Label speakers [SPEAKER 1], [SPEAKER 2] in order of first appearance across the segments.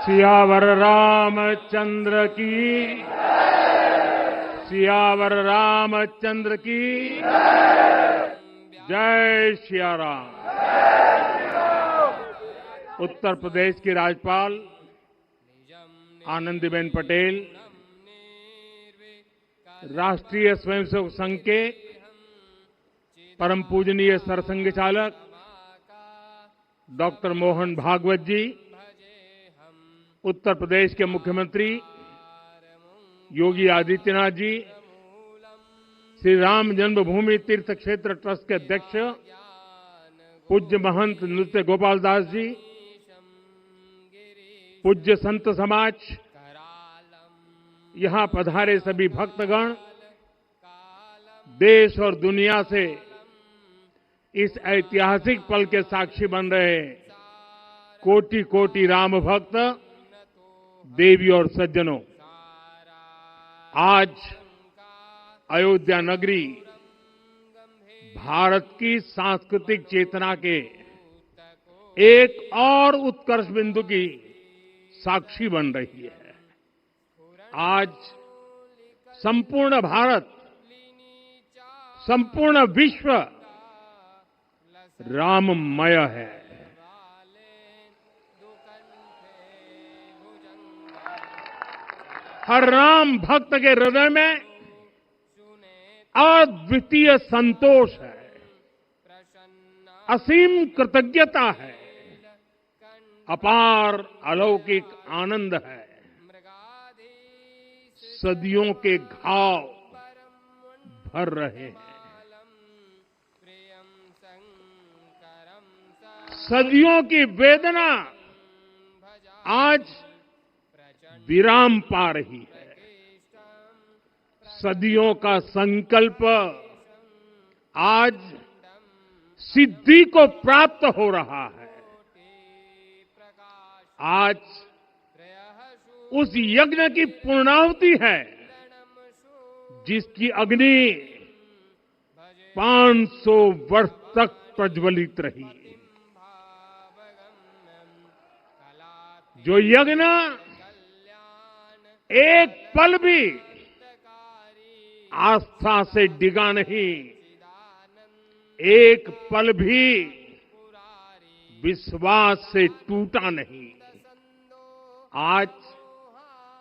[SPEAKER 1] सियावर रामचंद्र की सियावर रामचंद्र की जय सिया राम। उत्तर प्रदेश की राज्यपाल आनंदीबेन पटेल, राष्ट्रीय स्वयंसेवक संघ के परम पूजनीय सरसंघ चालक डॉक्टर मोहन भागवत जी, उत्तर प्रदेश के मुख्यमंत्री योगी आदित्यनाथ जी, श्री राम जन्मभूमि तीर्थ क्षेत्र ट्रस्ट के अध्यक्ष पूज्य महंत नृत्य गोपाल दास जी, पूज्य संत समाज, यहां पधारे सभी भक्तगण, देश और दुनिया से इस ऐतिहासिक पल के साक्षी बन रहे कोटि कोटि राम भक्त, देवी और सज्जनों, आज अयोध्या नगरी भारत की सांस्कृतिक चेतना के एक और उत्कर्ष बिंदु की साक्षी बन रही है। आज संपूर्ण भारत, संपूर्ण विश्व राममय है। हर राम भक्त के हृदय में अद्वितीय संतोष है, असीम कृतज्ञता है, अपार अलौकिक आनंद है। सदियों के घाव भर रहे हैं, सदियों की वेदना आज विराम पा रही है, सदियों का संकल्प आज सिद्धि को प्राप्त हो रहा है। आज उस यज्ञ की पूर्णाहुति है जिसकी अग्नि 500 वर्ष तक प्रज्वलित रही, जो यज्ञ एक पल भी आस्था से डिगा नहीं, एक पल भी विश्वास से टूटा नहीं। आज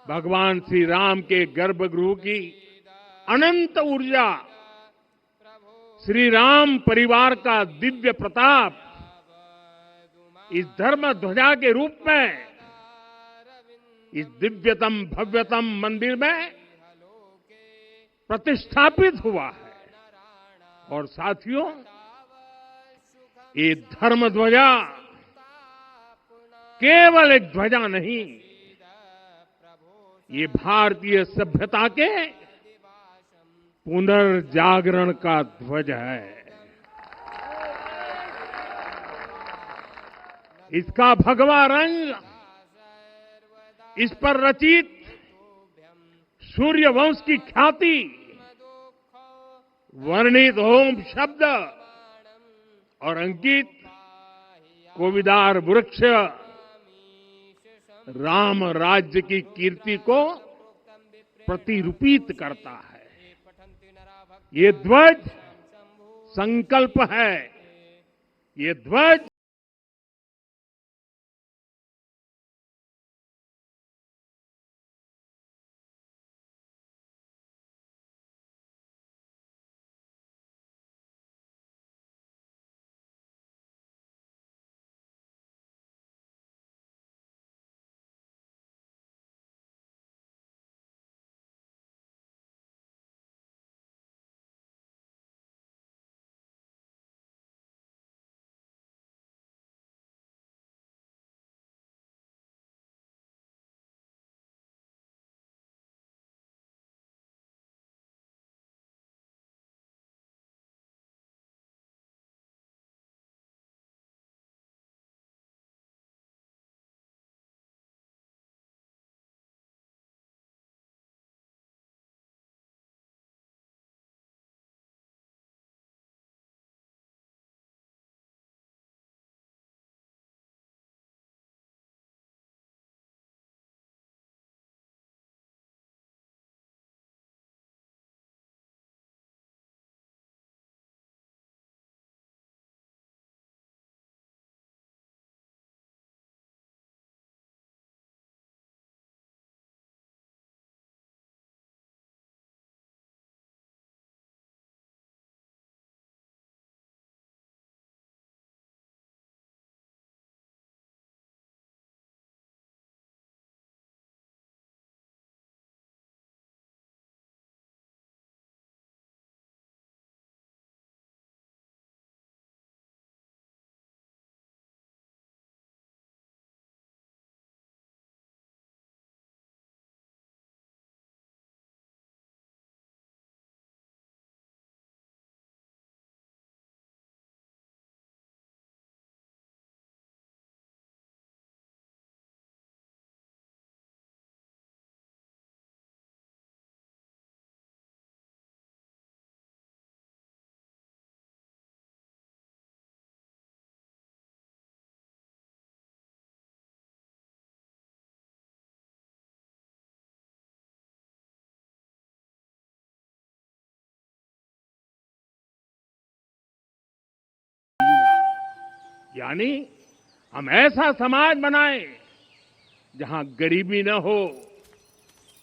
[SPEAKER 1] भगवान श्री राम के गर्भगृह की अनंत ऊर्जा, श्री राम परिवार का दिव्य प्रताप इस धर्म ध्वजा के रूप में इस दिव्यतम भव्यतम मंदिर में प्रतिष्ठापित हुआ है। और साथियों, ये धर्म ध्वजा केवल एक ध्वजा नहीं, ये भारतीय सभ्यता के पुनर्जागरण का ध्वज है। इसका भगवा रंग, इस पर रचित सूर्य वंश की ख्याति, वर्णित ओम शब्द और अंकित कोविदार वृक्ष राम राज्य की कीर्ति को प्रतिरूपित करता है। ये ध्वज संकल्प है, ये ध्वज यानी हम ऐसा समाज बनाएं जहां गरीबी न हो,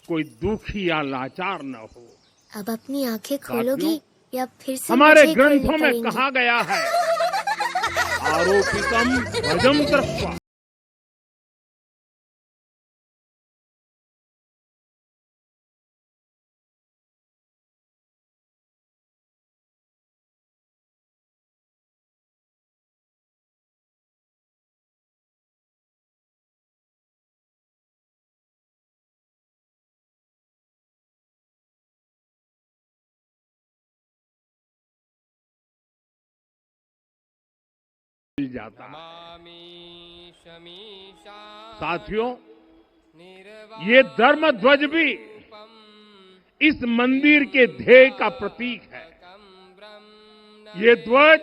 [SPEAKER 1] कोई दुखी या लाचार न हो।
[SPEAKER 2] अब अपनी आंखें खोलोगी या फिर से
[SPEAKER 1] हमारे
[SPEAKER 2] मुझे
[SPEAKER 1] ग्रंथों
[SPEAKER 2] खोलनी
[SPEAKER 1] में
[SPEAKER 2] पड़ेंगी?
[SPEAKER 1] कहा गया है, आरोपितम भजम दृष्ट्वा। मिल जाता है। साथियों, ये धर्म ध्वज भी इस मंदिर के ध्येय का प्रतीक है। ये ध्वज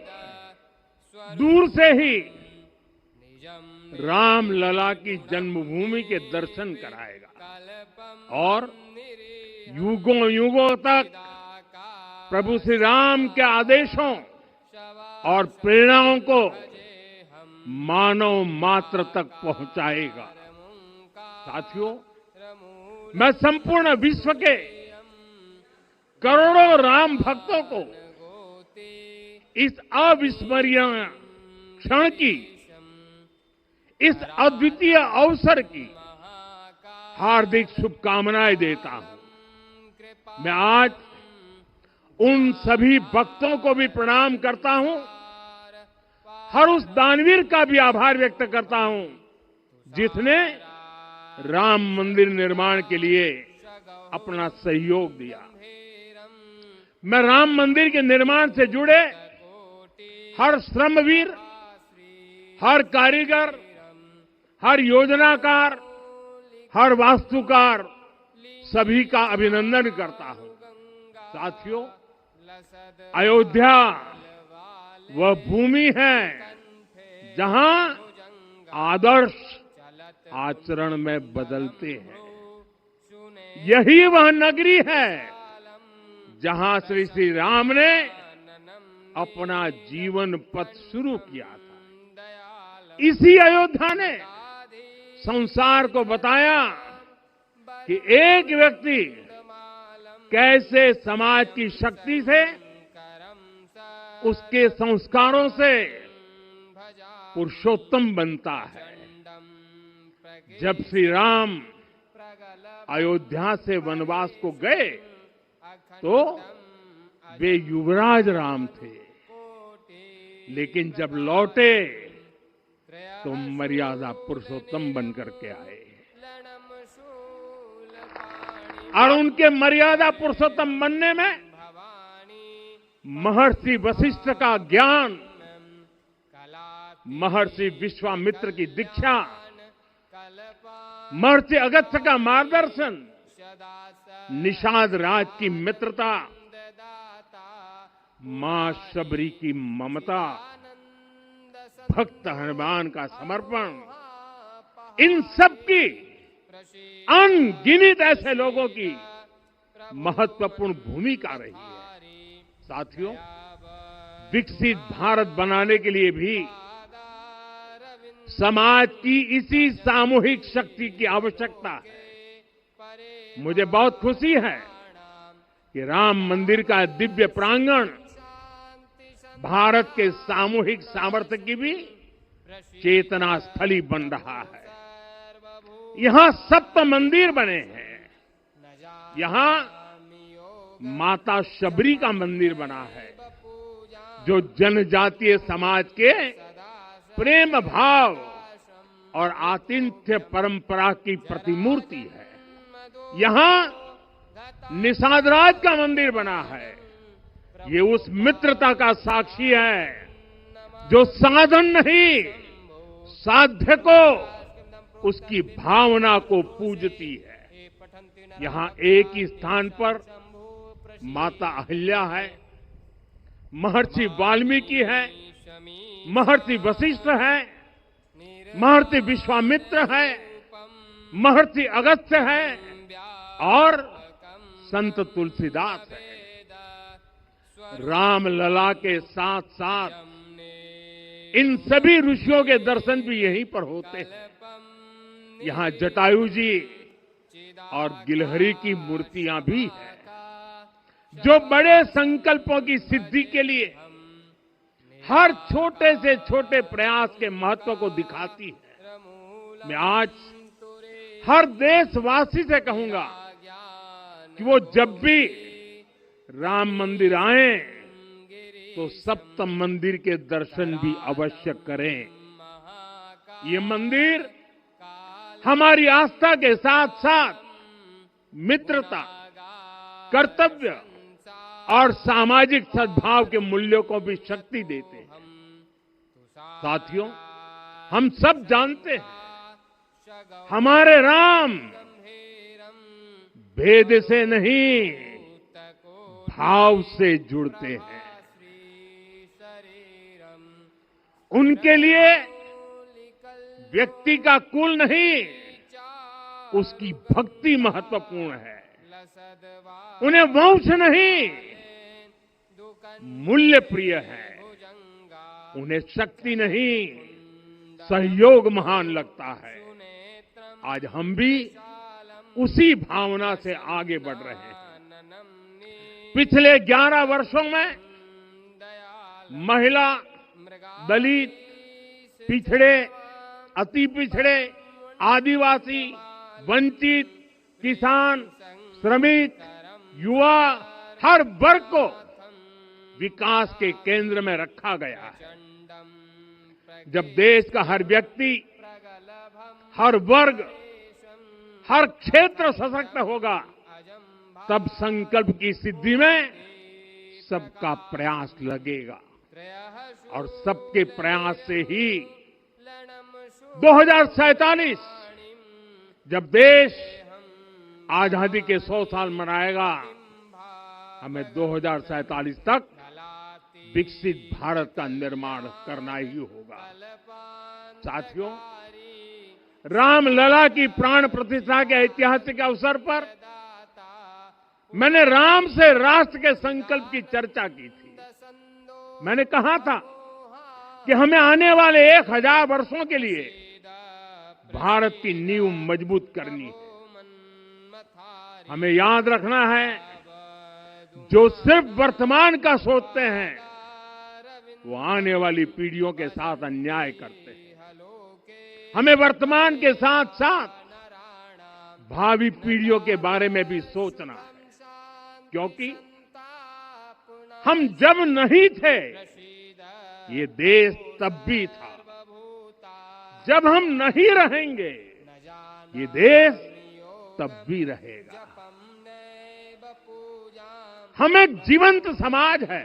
[SPEAKER 1] दूर से ही राम लला की जन्मभूमि के दर्शन कराएगा और युगों युगों तक प्रभु श्री राम के आदेशों और प्रेरणाओं को मानव मात्र तक पहुंचाएगा। साथियों, मैं संपूर्ण विश्व के करोड़ों राम भक्तों को इस अविस्मरणीय क्षण की, इस अद्वितीय अवसर की हार्दिक शुभकामनाएं देता हूं। मैं आज उन सभी भक्तों को भी प्रणाम करता हूं, हर उस दानवीर का भी आभार व्यक्त करता हूं जिसने राम मंदिर निर्माण के लिए अपना सहयोग दिया। मैं राम मंदिर के निर्माण से जुड़े हर श्रमवीर, हर कारीगर, हर योजनाकार, हर वास्तुकार, सभी का अभिनंदन करता हूं। साथियों, अयोध्या वह भूमि है जहां आदर्श आचरण में बदलते हैं। यही वह नगरी है जहां श्री राम ने अपना जीवन पथ शुरू किया था। इसी अयोध्या ने संसार को बताया कि एक व्यक्ति कैसे समाज की शक्ति से, उसके संस्कारों से पुरुषोत्तम बनता है। जब श्री राम अयोध्या से वनवास को गए तो वे युवराज राम थे, लेकिन जब लौटे तो मर्यादा पुरुषोत्तम बनकर के आए और उनके मर्यादा पुरुषोत्तम बनने में महर्षि वशिष्ठ का ज्ञान, महर्षि विश्वामित्र की दीक्षा, महर्षि अगस्त्य का मार्गदर्शन, निषाद राज की मित्रता, मां शबरी की ममता, भक्त हनुमान का समर्पण, इन सब की अनगिनत ऐसे लोगों की महत्वपूर्ण भूमिका रही है। साथियों, विकसित भारत बनाने के लिए भी समाज की इसी सामूहिक शक्ति की आवश्यकता है। मुझे बहुत खुशी है कि राम मंदिर का दिव्य प्रांगण भारत के सामूहिक सामर्थ्य की भी चेतना स्थली बन रहा है। यहां सप्त मंदिर बने हैं। यहां माता शबरी का मंदिर बना है, जो जनजातीय समाज के प्रेम भाव और आतिथ्य परंपरा की प्रतिमूर्ति है। यहां निषादराज का मंदिर बना है। ये उस मित्रता का साक्षी है जो साधन नहीं, साध्य को, उसकी भावना को पूजती है। यहां एक ही स्थान पर माता अहिल्या है, महर्षि वाल्मीकि है, महर्षि वशिष्ठ है, महर्षि विश्वामित्र है, महर्षि अगस्त्य है और संत तुलसीदास है। राम लला के साथ साथ इन सभी ऋषियों के दर्शन भी यहीं पर होते हैं। यहाँ जटायु जी और गिलहरी की मूर्तियां भी है, जो बड़े संकल्पों की सिद्धि के लिए हर छोटे से छोटे प्रयास के महत्व को दिखाती है। मैं आज हर देशवासी से कहूंगा कि वो जब भी राम मंदिर आए तो सप्तम मंदिर के दर्शन भी अवश्य करें। ये मंदिर हमारी आस्था के साथ साथ मित्रता, कर्तव्य और सामाजिक सद्भाव के मूल्यों को भी शक्ति देते हैं। साथियों, हम सब जानते हैं हमारे राम भेद से नहीं, भाव से जुड़ते हैं। उनके लिए व्यक्ति का कुल नहीं, उसकी भक्ति महत्वपूर्ण है। उन्हें वंश नहीं, मूल्य प्रिय है। उन्हें शक्ति नहीं, सहयोग महान लगता है। आज हम भी उसी भावना से आगे बढ़ रहे हैं। पिछले 11 वर्षों में महिला, दलित, पिछड़े, अति पिछड़े, आदिवासी, वंचित, किसान, श्रमिक, युवा, हर वर्ग को विकास के केंद्र में रखा गया है। जब देश का हर व्यक्ति, हर वर्ग, हर क्षेत्र सशक्त होगा, तब संकल्प की सिद्धि में सबका प्रयास लगेगा और सबके प्रयास से ही 2047 जब देश आजादी के 100 साल मनाएगा, हमें 2047 तक विकसित भारत का निर्माण करना ही होगा। साथियों, रामलला की प्राण प्रतिष्ठा के ऐतिहासिक अवसर पर मैंने राम से राष्ट्र के संकल्प की चर्चा की थी। मैंने कहा था कि हमें आने वाले 1000 वर्षों के लिए भारत की नींव मजबूत करनी है। हमें याद रखना है, जो सिर्फ वर्तमान का सोचते हैं वो आने वाली पीढ़ियों के साथ अन्याय करते हैं। हमें वर्तमान के साथ साथ भावी पीढ़ियों के बारे में भी सोचना है, क्योंकि हम जब नहीं थे ये देश तब भी था, जब हम नहीं रहेंगे ये देश तब भी रहेगा। हम एक जीवंत समाज है,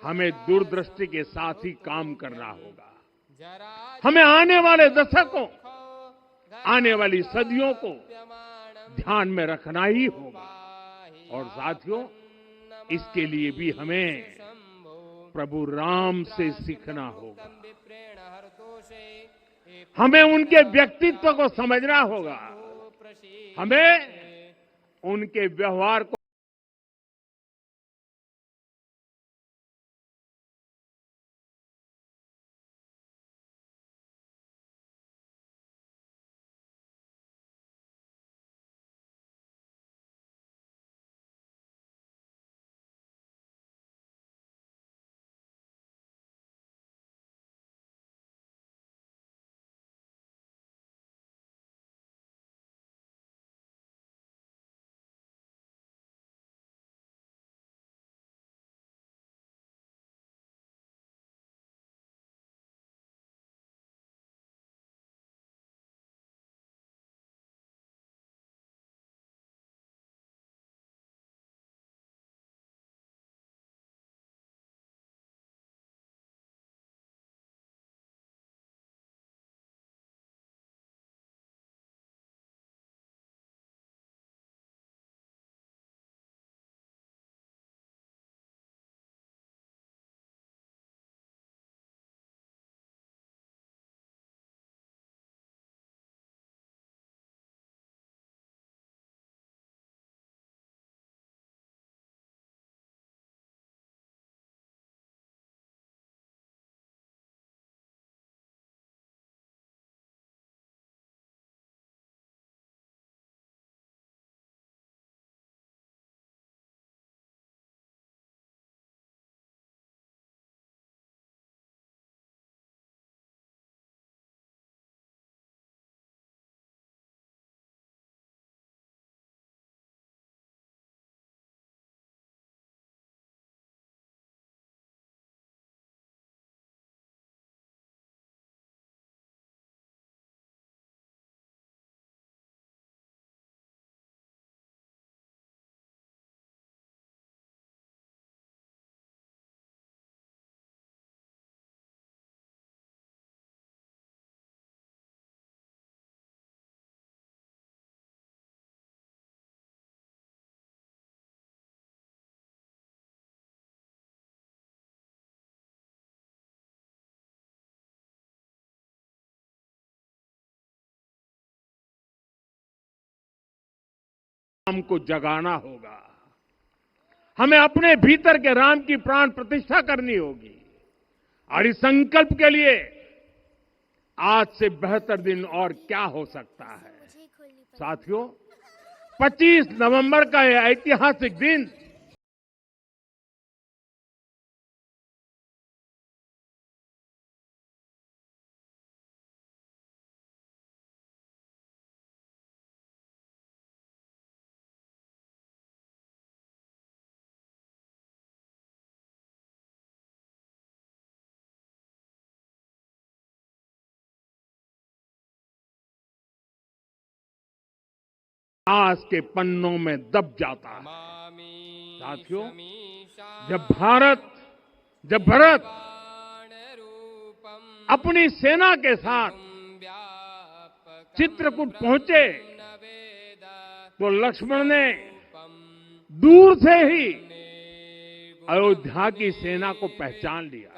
[SPEAKER 1] हमें दूरदृष्टि के साथ ही काम करना होगा। हमें आने वाले दशकों, आने वाली सदियों को ध्यान में रखना ही होगा। और साथियों, इसके लिए भी हमें प्रभु राम से सीखना होगा। हमें उनके व्यक्तित्व को समझना होगा। हमें उनके व्यवहार को राम को जगाना होगा। हमें अपने भीतर के राम की प्राण प्रतिष्ठा करनी होगी और इस संकल्प के लिए आज से बेहतर दिन और क्या हो सकता है। साथियों, 25 नवंबर का यह ऐतिहासिक दिन इतिहास के पन्नों में दब जाता है। साथियों, जब भरत अपनी सेना के साथ चित्रकूट पहुंचे तो लक्ष्मण ने दूर से ही अयोध्या की सेना को पहचान लिया।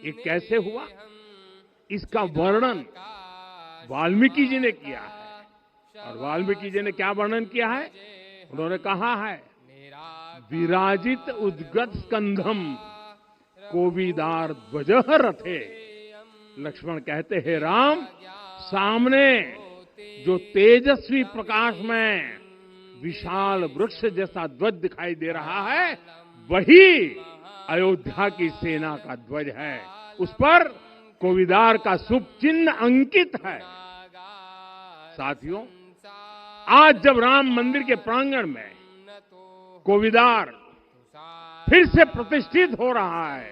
[SPEAKER 1] ये कैसे हुआ, इसका वर्णन वाल्मीकि जी ने किया है। और वाल्मीकि जी ने क्या वर्णन किया है? उन्होंने कहा है, विराजित उद्गत स्कंधम कोविदार ध्वजः रथे। लक्ष्मण कहते हैं, राम, सामने जो तेजस्वी प्रकाश में विशाल वृक्ष जैसा ध्वज दिखाई दे रहा है, वही अयोध्या की सेना का ध्वज है। उस पर कोविदार का शुभ चिन्ह अंकित है। साथियों, आज जब राम मंदिर के प्रांगण में कोविदार फिर से प्रतिष्ठित हो रहा है,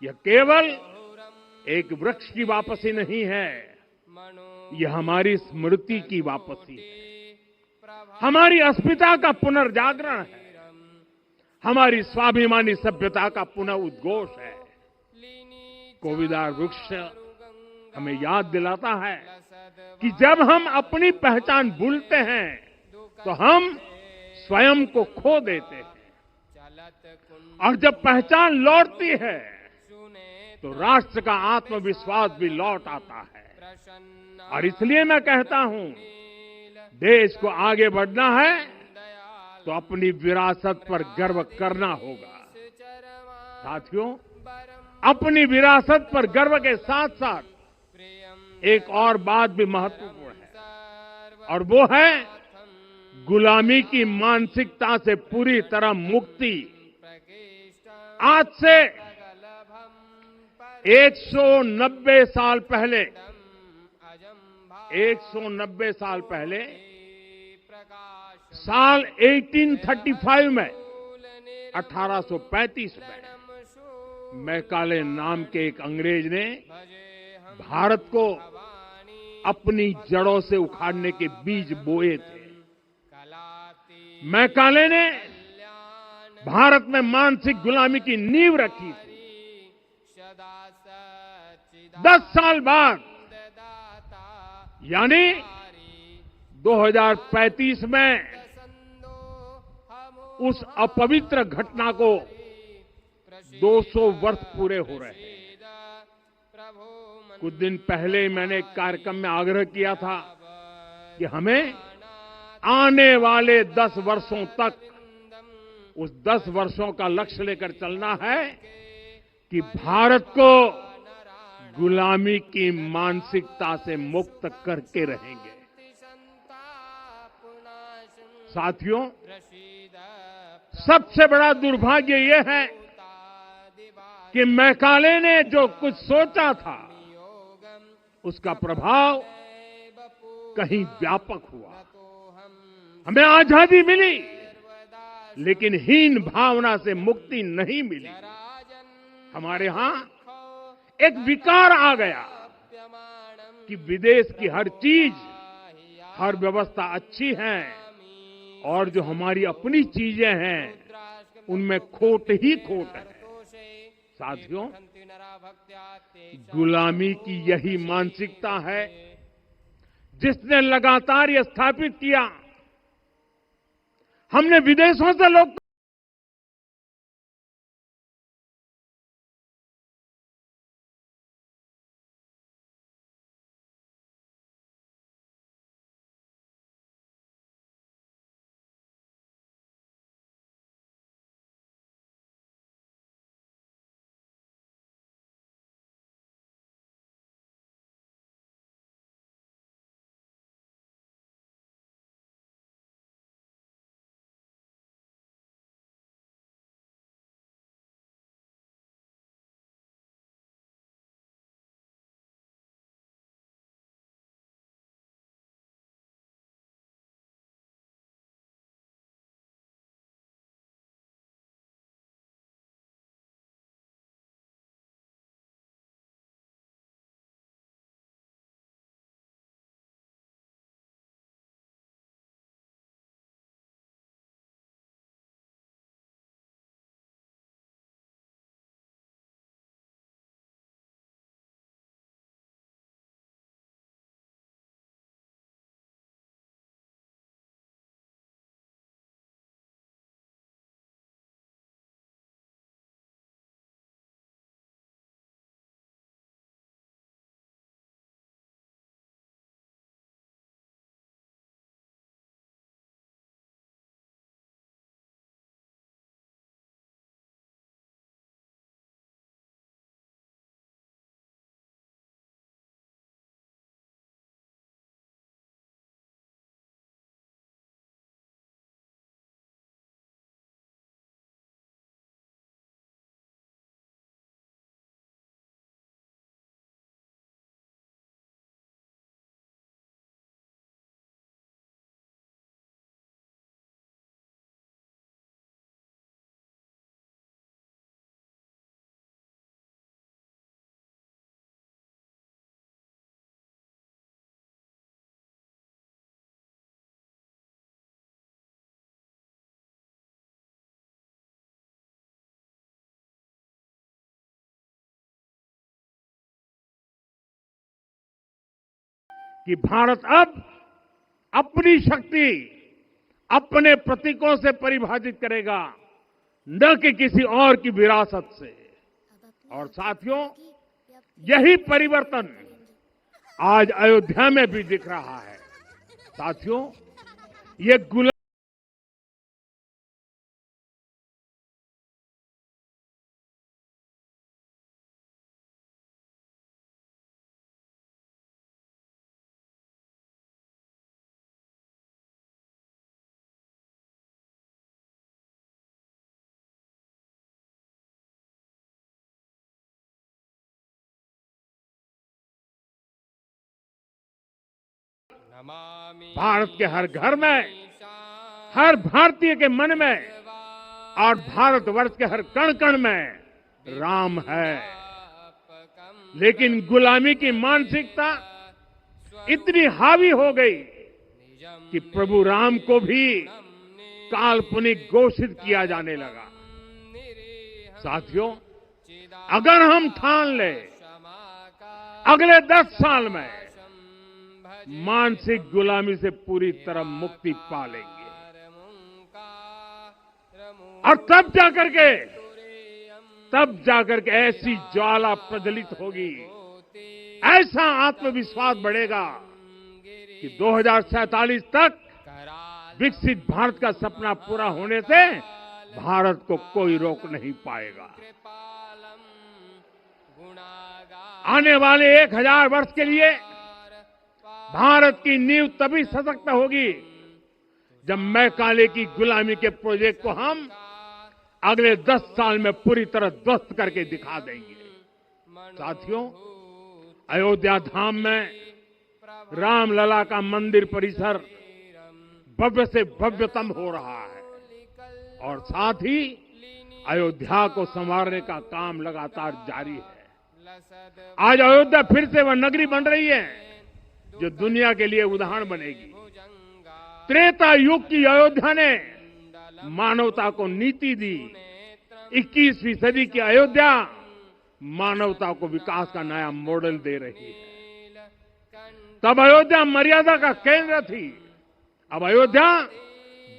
[SPEAKER 1] यह केवल एक वृक्ष की वापसी नहीं है, यह हमारी स्मृति की वापसी है, हमारी अस्मिता का पुनर्जागरण है, हमारी स्वाभिमानी सभ्यता का पुनः उद्घोष है। कोविदार वृक्ष हमें याद दिलाता है कि जब हम अपनी पहचान भूलते हैं तो हम स्वयं को खो देते हैं, और जब पहचान लौटती है तो राष्ट्र का आत्मविश्वास भी लौट आता है। और इसलिए मैं कहता हूं, देश को आगे बढ़ना है तो अपनी विरासत पर गर्व करना होगा। साथियों, अपनी विरासत पर गर्व के साथ साथ एक और बात भी महत्वपूर्ण है, और वो है गुलामी की मानसिकता से पूरी तरह मुक्ति। आज से 190 साल पहले 190 साल पहले साल 1835 में 1835 में मैकाले नाम के एक अंग्रेज ने भारत को अपनी जड़ों से उखाड़ने के बीज बोए थे। मैकाले ने भारत में मानसिक गुलामी की नींव रखी थी। 10 साल बाद यानी 2035 में उस अपवित्र घटना को 200 वर्ष पूरे हो रहे हैं। कुछ दिन पहले मैंने एक कार्यक्रम में आग्रह किया था कि हमें आने वाले 10 वर्षों तक उस 10 वर्षों का लक्ष्य लेकर चलना है कि भारत को गुलामी की मानसिकता से मुक्त करके रहेंगे। साथियों, सबसे बड़ा दुर्भाग्य यह है कि मैकाले ने जो कुछ सोचा था उसका प्रभाव कहीं व्यापक हुआ। हमें आजादी मिली, लेकिन हीन भावना से मुक्ति नहीं मिली। हमारे यहां एक विकार आ गया कि विदेश की हर चीज, हर व्यवस्था अच्छी है और जो हमारी अपनी चीजें हैं उनमें खोट ही खोट है। साथियों, गुलामी की यही मानसिकता है जिसने लगातार यह स्थापित किया, हमने विदेशों से लोग कि भारत अब अपनी शक्ति अपने प्रतीकों से परिभाषित करेगा, न कि किसी और की विरासत से। और साथियों, यही परिवर्तन आज अयोध्या में भी दिख रहा है। साथियों, ये भारत के हर घर में, हर भारतीय के मन में और भारतवर्ष के हर कण कण में राम है। लेकिन गुलामी की मानसिकता इतनी हावी हो गई कि प्रभु राम को भी काल्पनिक घोषित किया जाने लगा। साथियों, अगर हम ठान ले अगले 10 साल में मानसिक गुलामी से पूरी तरह मुक्ति पा लेंगे, और तब जाकर के ऐसी ज्वाला प्रज्वलित होगी, ऐसा आत्मविश्वास बढ़ेगा कि 2047 तक विकसित भारत का सपना पूरा होने से भारत को कोई रोक नहीं पाएगा। आने वाले 1000 वर्ष के लिए भारत की नींव तभी सशक्त होगी जब मैकाले की गुलामी के प्रोजेक्ट को हम अगले 10 साल में पूरी तरह ध्वस्त करके दिखा देंगे। साथियों, अयोध्या धाम में रामलला का मंदिर परिसर भव्य से भव्यतम हो रहा है, और साथ ही अयोध्या को संवारने का काम लगातार जारी है। आज अयोध्या फिर से वह नगरी बन रही है जो दुनिया के लिए उदाहरण बनेगी। त्रेता युग की अयोध्या ने मानवता को नीति दी। 21वीं सदी की अयोध्या मानवता को विकास का नया मॉडल दे रही है। तब अयोध्या मर्यादा का केंद्र थी, अब अयोध्या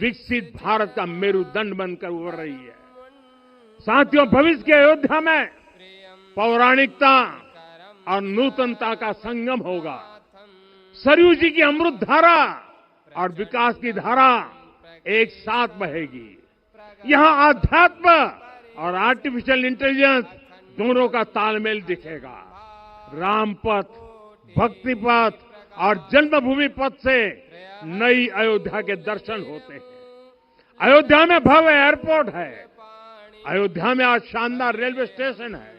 [SPEAKER 1] विकसित भारत का मेरुदंड बनकर उभर रही है। साथियों, भविष्य की अयोध्या में पौराणिकता और नूतनता का संगम होगा। सरयू जी की अमृत धारा और विकास की धारा एक साथ बहेगी। यहां आध्यात्म और आर्टिफिशियल इंटेलिजेंस दोनों का तालमेल दिखेगा। राम पथ, भक्ति पथ और जन्मभूमि पथ से नई अयोध्या के दर्शन होते हैं। अयोध्या में भव्य एयरपोर्ट है। अयोध्या में आज शानदार रेलवे स्टेशन है।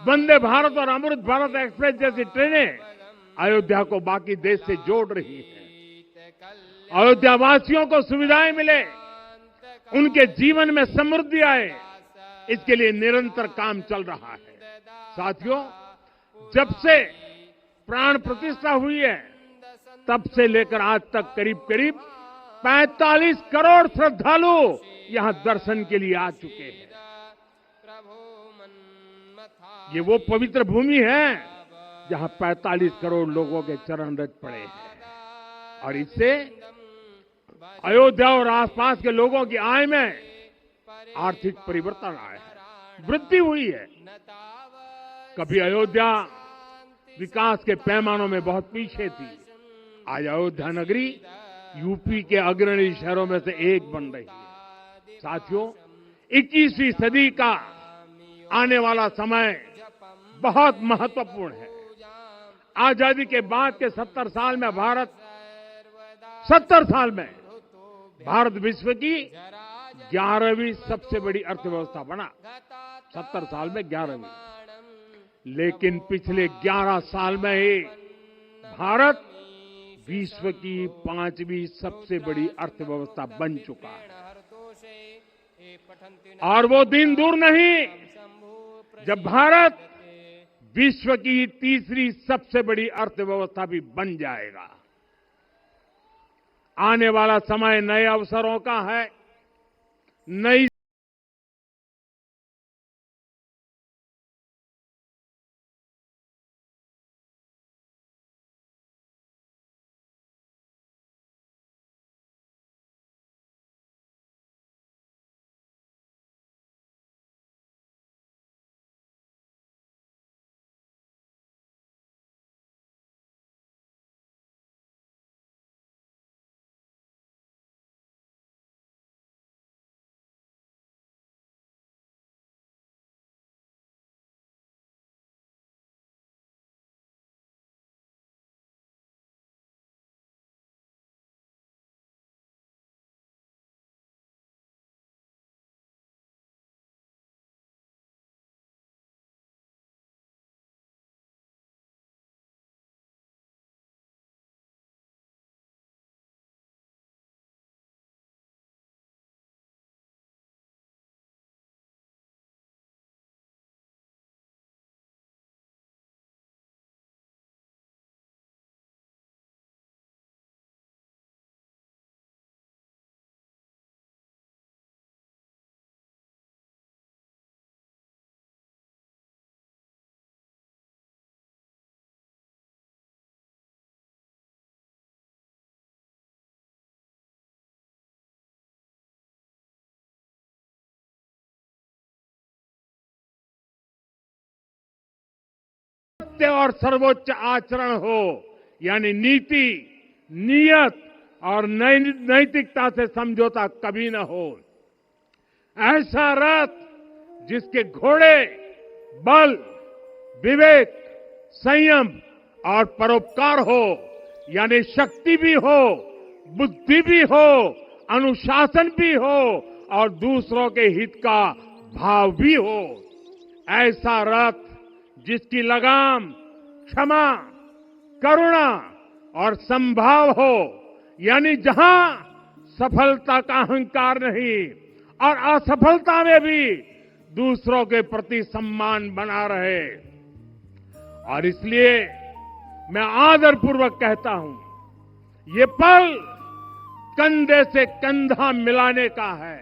[SPEAKER 1] वंदे भारत और अमृत भारत एक्सप्रेस जैसी ट्रेनें अयोध्या को बाकी देश से जोड़ रही है। अयोध्या वासियों को सुविधाएं मिले, उनके जीवन में समृद्धि आए, इसके लिए निरंतर काम चल रहा है। साथियों, जब से प्राण प्रतिष्ठा हुई है तब से लेकर आज तक करीब 45 करोड़ श्रद्धालु यहां दर्शन के लिए आ चुके हैं। ये वो पवित्र भूमि है जहां 45 करोड़ लोगों के चरण रज पड़े हैं, और इससे अयोध्या और आसपास के लोगों की आय में आर्थिक परिवर्तन आया है, वृद्धि हुई है। कभी अयोध्या विकास के पैमानों में बहुत पीछे थी, आज अयोध्या नगरी यूपी के अग्रणी शहरों में से एक बन रही है। साथियों, 21वीं सदी का आने वाला समय बहुत महत्वपूर्ण है। आजादी के बाद के 70 साल में भारत विश्व की 11वीं सबसे बड़ी अर्थव्यवस्था बना। 70 साल में 11वीं। लेकिन पिछले 11 साल में ही भारत विश्व की 5वीं सबसे बड़ी अर्थव्यवस्था बन चुका है। और वो दिन दूर नहीं जब भारत विश्व की 3री सबसे बड़ी अर्थव्यवस्था भी बन जाएगा। आने वाला समय नए अवसरों का है, नई सत्य और सर्वोच्च आचरण हो, यानी नीति, नियत और नैतिकता से समझौता कभी न हो। ऐसा रथ जिसके घोड़े बल, विवेक, संयम और परोपकार हो, यानी शक्ति भी हो, बुद्धि भी हो, अनुशासन भी हो और दूसरों के हित का भाव भी हो। ऐसा रथ जिसकी लगाम क्षमा, करुणा और संभाव हो, यानी जहां सफलता का अहंकार नहीं और असफलता में भी दूसरों के प्रति सम्मान बना रहे। और इसलिए मैं आदरपूर्वक कहता हूं, ये पल कंधे से कंधा मिलाने का है,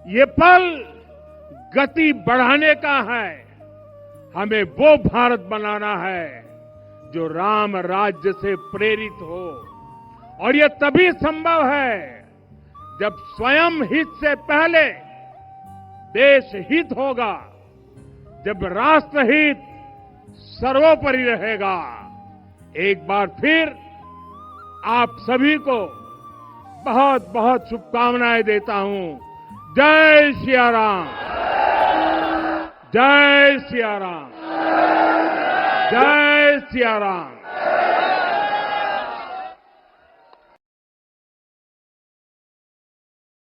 [SPEAKER 1] ये पल गति बढ़ाने का है। हमें वो भारत बनाना है जो राम राज्य से प्रेरित हो, और ये तभी संभव है जब स्वयं हित से पहले देश हित होगा, जब राष्ट्र हित सर्वोपरि रहेगा। एक बार फिर आप सभी को बहुत बहुत शुभकामनाएं देता हूं। जय सिया राम, जय सिया राम, जय सिया राम।